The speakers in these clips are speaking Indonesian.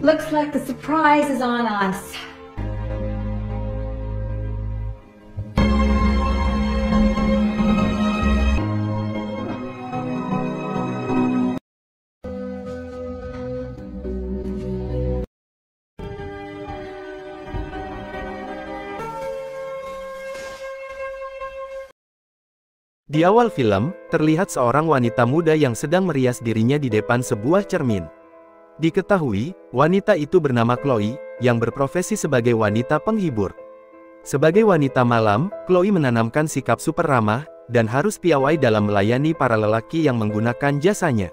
Looks like the surprise is on us. Di awal film, terlihat seorang wanita muda yang sedang merias dirinya di depan sebuah cermin. Diketahui, wanita itu bernama Chloe, yang berprofesi sebagai wanita penghibur. Sebagai wanita malam, Chloe menanamkan sikap super ramah, dan harus piawai dalam melayani para lelaki yang menggunakan jasanya.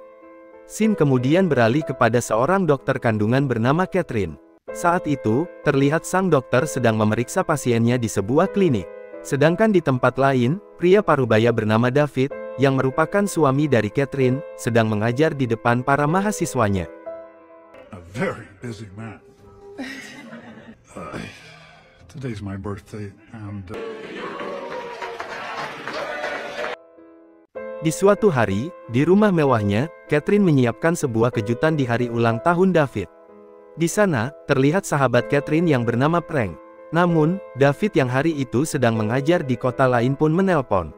Scene kemudian beralih kepada seorang dokter kandungan bernama Catherine. Saat itu, terlihat sang dokter sedang memeriksa pasiennya di sebuah klinik. Sedangkan di tempat lain, pria parubaya bernama David, yang merupakan suami dari Catherine, sedang mengajar di depan para mahasiswanya. A very busy man. Today's my birthday and Di suatu hari, di rumah mewahnya, Catherine menyiapkan sebuah kejutan di hari ulang tahun David. Di sana, terlihat sahabat Catherine yang bernama Frank. Namun, David yang hari itu sedang mengajar di kota lain pun menelpon.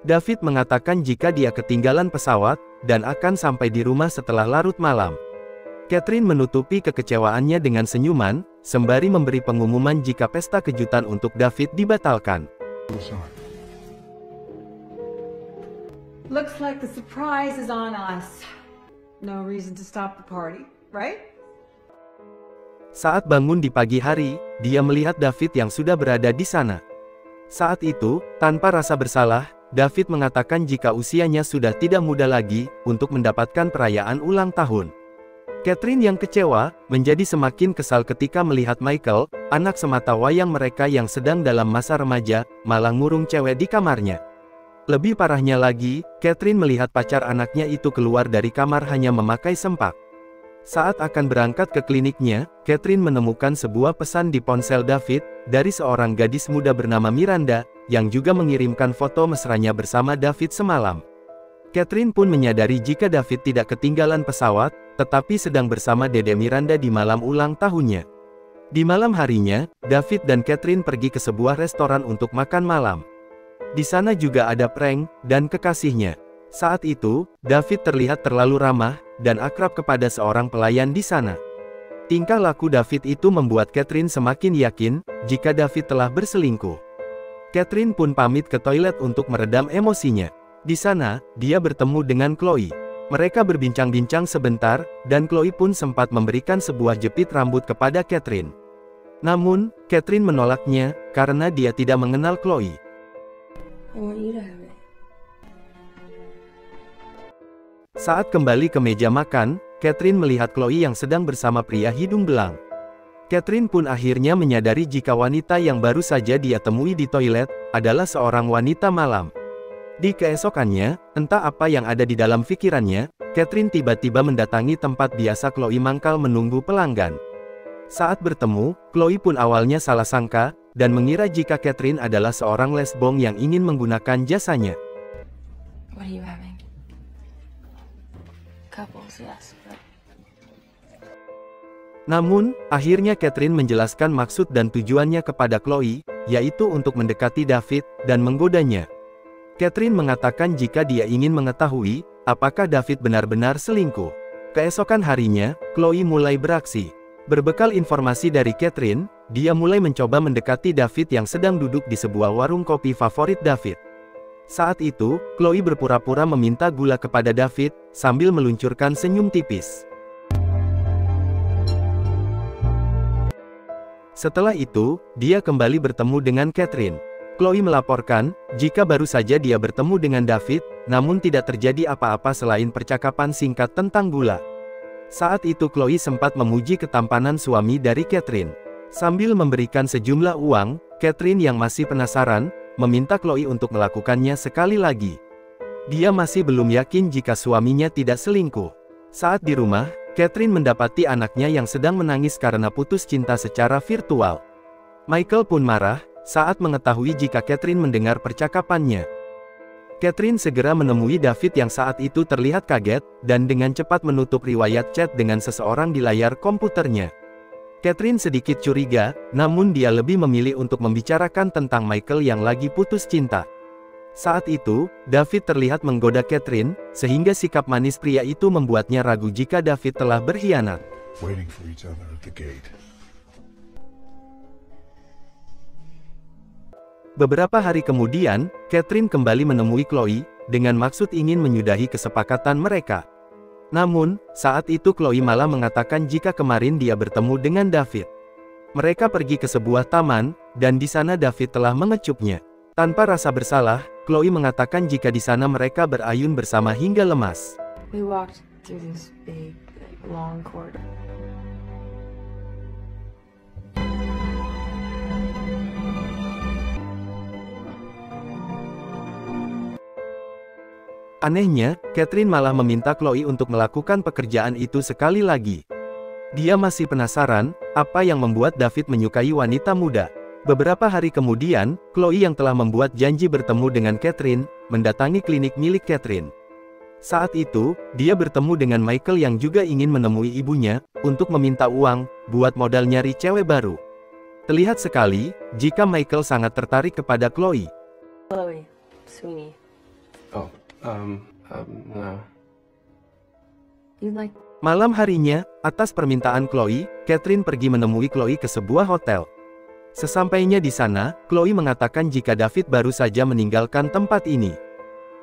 David mengatakan jika dia ketinggalan pesawat, dan akan sampai di rumah setelah larut malam. Catherine menutupi kekecewaannya dengan senyuman, sembari memberi pengumuman jika pesta kejutan untuk David dibatalkan. Looks like the surprise is on us. No reason to stop the party, right? Saat bangun di pagi hari, dia melihat David yang sudah berada di sana. Saat itu, tanpa rasa bersalah, David mengatakan jika usianya sudah tidak muda lagi untuk mendapatkan perayaan ulang tahun. Catherine yang kecewa, menjadi semakin kesal ketika melihat Michael, anak semata wayang mereka yang sedang dalam masa remaja, malah ngurung cewek di kamarnya. Lebih parahnya lagi, Catherine melihat pacar anaknya itu keluar dari kamar hanya memakai sempak. Saat akan berangkat ke kliniknya, Catherine menemukan sebuah pesan di ponsel David, dari seorang gadis muda bernama Miranda, yang juga mengirimkan foto mesranya bersama David semalam. Catherine pun menyadari jika David tidak ketinggalan pesawat, tetapi sedang bersama Dede Miranda di malam ulang tahunnya. Di malam harinya, David dan Catherine pergi ke sebuah restoran untuk makan malam. Di sana juga ada Frank, dan kekasihnya. Saat itu, David terlihat terlalu ramah, dan akrab kepada seorang pelayan di sana. Tingkah laku David itu membuat Catherine semakin yakin, jika David telah berselingkuh. Catherine pun pamit ke toilet untuk meredam emosinya. Di sana, dia bertemu dengan Chloe. Mereka berbincang-bincang sebentar, dan Chloe pun sempat memberikan sebuah jepit rambut kepada Catherine. Namun, Catherine menolaknya, karena dia tidak mengenal Chloe. Saat kembali ke meja makan, Catherine melihat Chloe yang sedang bersama pria hidung belang. Catherine pun akhirnya menyadari jika wanita yang baru saja dia temui di toilet, adalah seorang wanita malam. Di keesokannya, entah apa yang ada di dalam pikirannya, Catherine tiba-tiba mendatangi tempat biasa Chloe mangkal menunggu pelanggan. Saat bertemu, Chloe pun awalnya salah sangka, dan mengira jika Catherine adalah seorang lesbong yang ingin menggunakan jasanya. What are you having? Couples, yes, but... Namun, akhirnya Catherine menjelaskan maksud dan tujuannya kepada Chloe, yaitu untuk mendekati David, dan menggodanya. Catherine mengatakan jika dia ingin mengetahui, apakah David benar-benar selingkuh. Keesokan harinya, Chloe mulai beraksi. Berbekal informasi dari Catherine, dia mulai mencoba mendekati David yang sedang duduk di sebuah warung kopi favorit David. Saat itu, Chloe berpura-pura meminta gula kepada David, sambil meluncurkan senyum tipis. Setelah itu, dia kembali bertemu dengan Catherine. Chloe melaporkan, jika baru saja dia bertemu dengan David, namun tidak terjadi apa-apa selain percakapan singkat tentang gula. Saat itu Chloe sempat memuji ketampanan suami dari Catherine. Sambil memberikan sejumlah uang, Catherine yang masih penasaran, meminta Chloe untuk melakukannya sekali lagi. Dia masih belum yakin jika suaminya tidak selingkuh. Saat di rumah, Catherine mendapati anaknya yang sedang menangis karena putus cinta secara virtual. Michael pun marah, saat mengetahui jika Catherine mendengar percakapannya. Catherine segera menemui David yang saat itu terlihat kaget, dan dengan cepat menutup riwayat chat dengan seseorang di layar komputernya. Catherine sedikit curiga, namun dia lebih memilih untuk membicarakan tentang Michael yang lagi putus cinta. Saat itu, David terlihat menggoda Catherine, sehingga sikap manis pria itu membuatnya ragu jika David telah berkhianat. waiting for each other at the gate. Beberapa hari kemudian, Catherine kembali menemui Chloe, dengan maksud ingin menyudahi kesepakatan mereka. Namun, saat itu Chloe malah mengatakan jika kemarin dia bertemu dengan David. Mereka pergi ke sebuah taman, dan di sana David telah mengecupnya. Tanpa rasa bersalah, Chloe mengatakan jika di sana mereka berayun bersama hingga lemas. We walked through this big, long corridor. Anehnya, Catherine malah meminta Chloe untuk melakukan pekerjaan itu sekali lagi. Dia masih penasaran, apa yang membuat David menyukai wanita muda. Beberapa hari kemudian, Chloe yang telah membuat janji bertemu dengan Catherine, mendatangi klinik milik Catherine. Saat itu, dia bertemu dengan Michael yang juga ingin menemui ibunya, untuk meminta uang, buat modal nyari cewek baru. Terlihat sekali, jika Michael sangat tertarik kepada Chloe. Chloe, Sweeney. Oh, no. You like... Malam harinya, atas permintaan Chloe, Catherine pergi menemui Chloe ke sebuah hotel. Sesampainya di sana, Chloe mengatakan jika David baru saja meninggalkan tempat ini.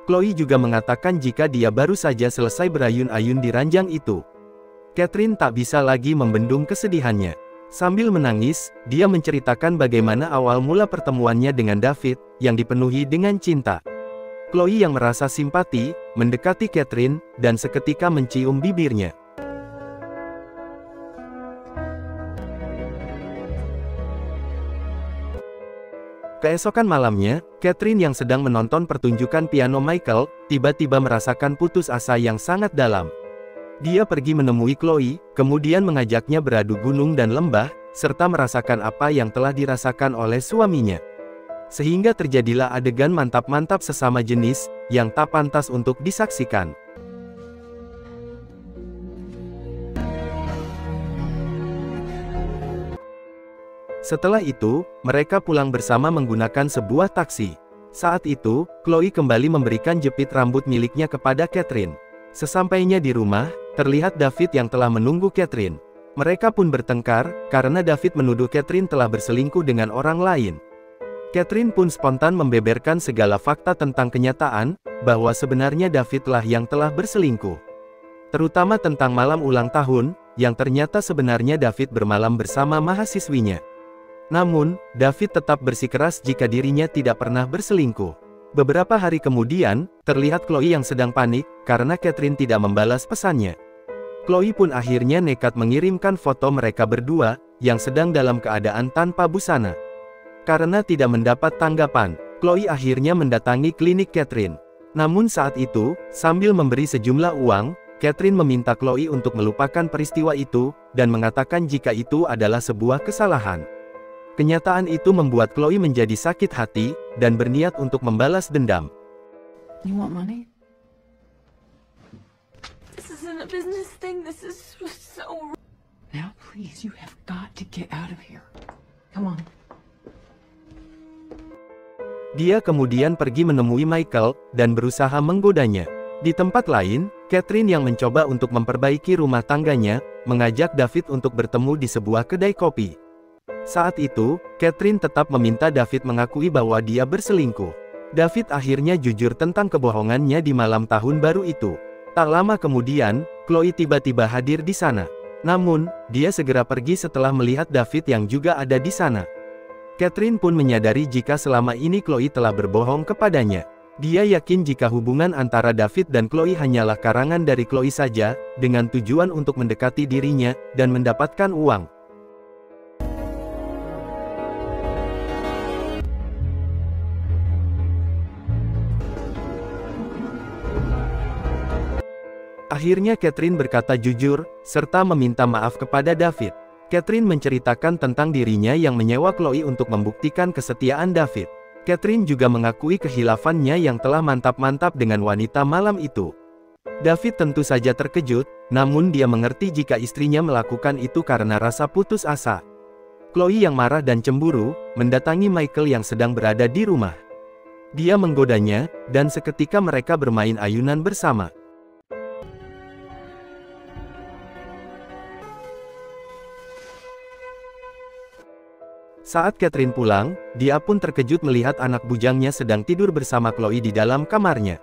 Chloe juga mengatakan jika dia baru saja selesai berayun-ayun di ranjang itu. Catherine tak bisa lagi membendung kesedihannya. Sambil menangis, dia menceritakan bagaimana awal mula pertemuannya dengan David, yang dipenuhi dengan cinta. Chloe yang merasa simpati, mendekati Catherine, dan seketika mencium bibirnya. Keesokan malamnya, Catherine yang sedang menonton pertunjukan piano Michael, tiba-tiba merasakan putus asa yang sangat dalam. Dia pergi menemui Chloe, kemudian mengajaknya beradu gunung dan lembah, serta merasakan apa yang telah dirasakan oleh suaminya. Sehingga terjadilah adegan mantap-mantap sesama jenis, yang tak pantas untuk disaksikan. Setelah itu, mereka pulang bersama menggunakan sebuah taksi. Saat itu, Chloe kembali memberikan jepit rambut miliknya kepada Catherine. Sesampainya di rumah, terlihat David yang telah menunggu Catherine. Mereka pun bertengkar, karena David menuduh Catherine telah berselingkuh dengan orang lain. Catherine pun spontan membeberkan segala fakta tentang kenyataan, bahwa sebenarnya Davidlah yang telah berselingkuh. Terutama tentang malam ulang tahun, yang ternyata sebenarnya David bermalam bersama mahasiswinya. Namun, David tetap bersikeras jika dirinya tidak pernah berselingkuh. Beberapa hari kemudian, terlihat Chloe yang sedang panik, karena Catherine tidak membalas pesannya. Chloe pun akhirnya nekat mengirimkan foto mereka berdua, yang sedang dalam keadaan tanpa busana. Karena tidak mendapat tanggapan, Chloe akhirnya mendatangi klinik Catherine. Namun saat itu, sambil memberi sejumlah uang, Catherine meminta Chloe untuk melupakan peristiwa itu, dan mengatakan jika itu adalah sebuah kesalahan. Kenyataan itu membuat Chloe menjadi sakit hati, dan berniat untuk membalas dendam. You want money? This isn't a business thing. This is so... Now, please, you have got to get out of here. Come on. Dia kemudian pergi menemui Michael, dan berusaha menggodanya. Di tempat lain, Catherine yang mencoba untuk memperbaiki rumah tangganya, mengajak David untuk bertemu di sebuah kedai kopi. Saat itu, Catherine tetap meminta David mengakui bahwa dia berselingkuh. David akhirnya jujur tentang kebohongannya di malam tahun baru itu. Tak lama kemudian, Chloe tiba-tiba hadir di sana. Namun, dia segera pergi setelah melihat David yang juga ada di sana. Catherine pun menyadari jika selama ini Chloe telah berbohong kepadanya. Dia yakin jika hubungan antara David dan Chloe hanyalah karangan dari Chloe saja, dengan tujuan untuk mendekati dirinya, dan mendapatkan uang. Akhirnya Catherine berkata jujur, serta meminta maaf kepada David. Catherine menceritakan tentang dirinya yang menyewa Chloe untuk membuktikan kesetiaan David. Catherine juga mengakui kehilafannya yang telah mantap-mantap dengan wanita malam itu. David tentu saja terkejut, namun dia mengerti jika istrinya melakukan itu karena rasa putus asa. Chloe yang marah dan cemburu, mendatangi Michael yang sedang berada di rumah. Dia menggodanya, dan seketika mereka bermain ayunan bersama. Saat Catherine pulang, dia pun terkejut melihat anak bujangnya sedang tidur bersama Chloe di dalam kamarnya.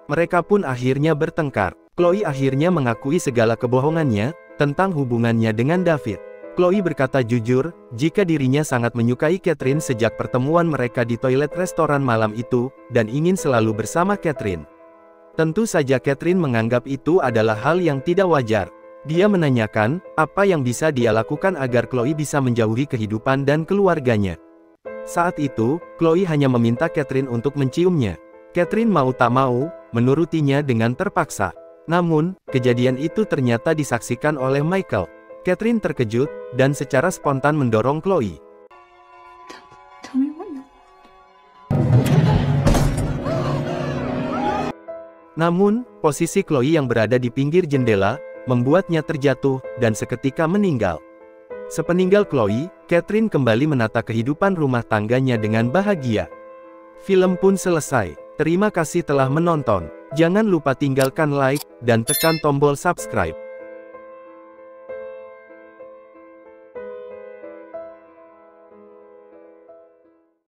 Mereka pun akhirnya bertengkar. Chloe akhirnya mengakui segala kebohongannya tentang hubungannya dengan David. Chloe berkata jujur, jika dirinya sangat menyukai Catherine sejak pertemuan mereka di toilet restoran malam itu, dan ingin selalu bersama Catherine. Tentu saja Catherine menganggap itu adalah hal yang tidak wajar. Dia menanyakan, apa yang bisa dia lakukan agar Chloe bisa menjauhi kehidupan dan keluarganya. Saat itu, Chloe hanya meminta Catherine untuk menciumnya. Catherine mau tak mau, menurutinya dengan terpaksa. Namun, kejadian itu ternyata disaksikan oleh Michael. Catherine terkejut, dan secara spontan mendorong Chloe. Tell me what you want. Namun, posisi Chloe yang berada di pinggir jendela, membuatnya terjatuh, dan seketika meninggal. Sepeninggal Chloe, Catherine kembali menata kehidupan rumah tangganya dengan bahagia. Film pun selesai. Terima kasih telah menonton. Jangan lupa tinggalkan like, dan tekan tombol subscribe.